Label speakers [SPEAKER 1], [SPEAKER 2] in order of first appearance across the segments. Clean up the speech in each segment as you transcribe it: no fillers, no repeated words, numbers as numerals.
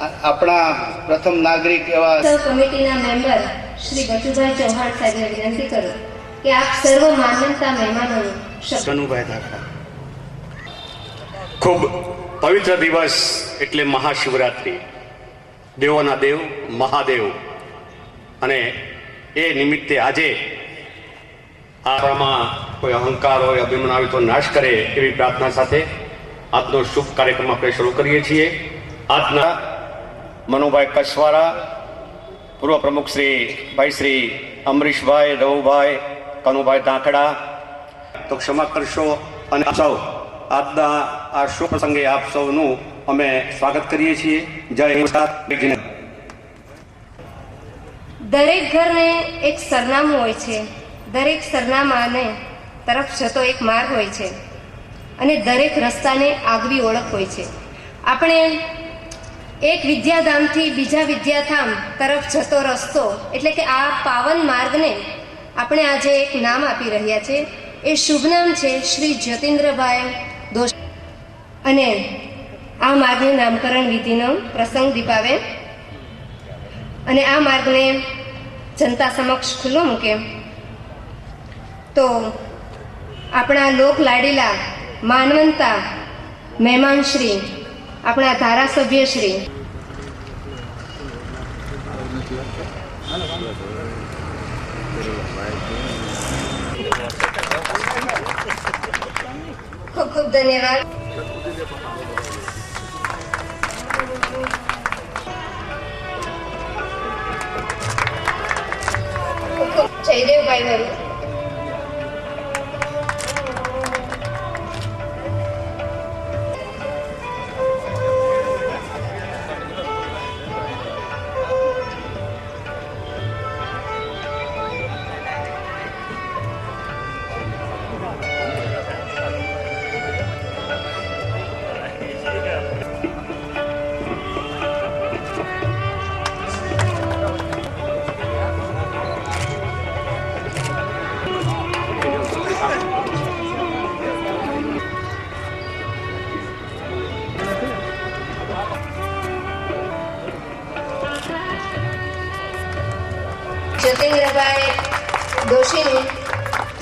[SPEAKER 1] આપણા પ્રથમ નાગરિક એવા
[SPEAKER 2] કમિટીના મેમ્બર શ્રી ગજુભાઈ ચૌહાણ સાહેબને વિનંતી કરું કે આપ સર્વ માનવતા મહેમાનોનું
[SPEAKER 1] કનુભાઈ ધાખા.
[SPEAKER 3] ખૂબ પવિત્ર દિવસ એટલે મહાશિવરાત્રિ, દેવોના દેવ મહાદેવ, અને એ નિમિત્તે આજે આપણામાં કોઈ અહંકાર હોય, અભિમાન આવે તો નાશ કરે એવી પ્રાર્થના સાથે આજનો શુભ કાર્યક્રમ આપણે શરૂ કરીએ છીએ. આજના મનુભાઈ કસવારા, પૂર્વ પ્રમુખ શ્રી ભાઈ શ્રી અમરીશભાઈ, રવુભાઈ, કનુભાઈ ધાંકડા, તો ક્ષમા કરશો. અને સૌ આજના આ શુભ પ્રસંગે આપ સૌનું અમે સ્વાગત કરીએ છીએ. જય હિન્દ.
[SPEAKER 2] દરેક ઘરને એક સરનામું હોય છે, દરેક સરનામાને તરફ જતો એક માર્ગ હોય છે, અને દરેક રસ્તાને આગવી ઓળખ હોય છે. આપણે એક વિદ્યાધામથી બીજા વિદ્યાધામ તરફ જતો રસ્તો એટલે કે આ પાવન માર્ગને આપણે આજે એક નામ આપી રહ્યા છે. એ શુભ નામ છે શ્રી જતીન્દ્રભાઈ દોશી. અને આ માર્ગનું નામકરણ વિધિનો પ્રસંગ દીપાવે અને આ માર્ગને જનતા સમક્ષ ખુલ્લો મૂકે તો આપણા લોક લાડીલા માનવંતા મહેમાન શ્રી, આપણા ધારાસભ્ય શ્રી ખૂબ ખૂબ ધન્યવાદ. જયદેવભાઈ વરુ, જતીન્દ્રભાઈ દોશીનું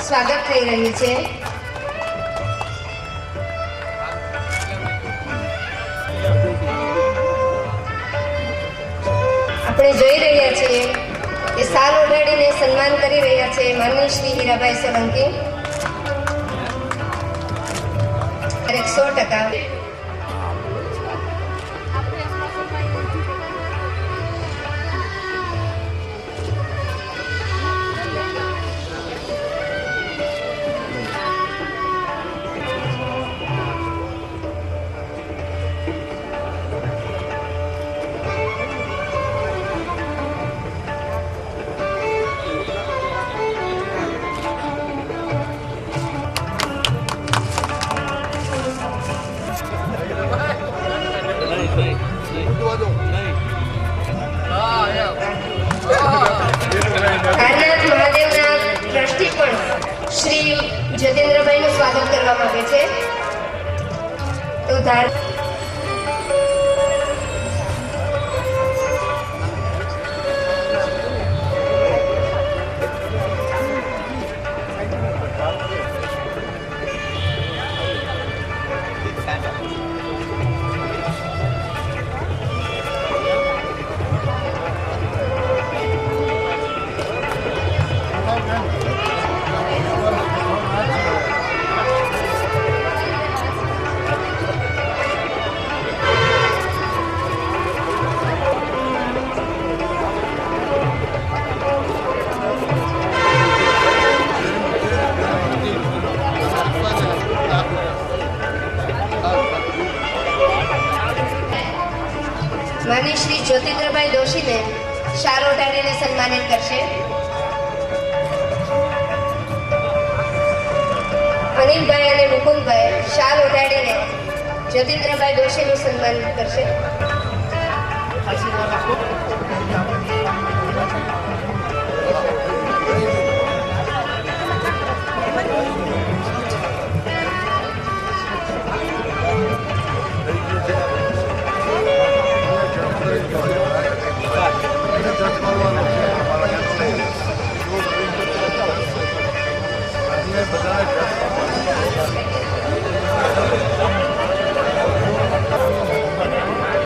[SPEAKER 2] સ્વાગત થઈ રહ્યું છે. આપણે જોઈ રહ્યા છીએ કે સાલ ઓઢાડીને સન્માન કરી રહ્યા છે માનનીય શ્રી હીરાભાઈ સોલંકી. 100%. હારનાથ મહાદેવના ટ્રસ્ટી પણ શ્રી જતીન્દ્રભાઈનું સ્વાગત કરવા માંગે છે. તો માનનીય શ્રી જ્યોતિન્દ્રભાઈ દોશીને શાલ ઓઢાડીને સન્માનિત કરશે. અનિલભાઈ અને મુકુંદભાઈ શાલ ઓઢાડીને જ્યોતિન્દ્રભાઈ દોશીનું સન્માનિત કરશે.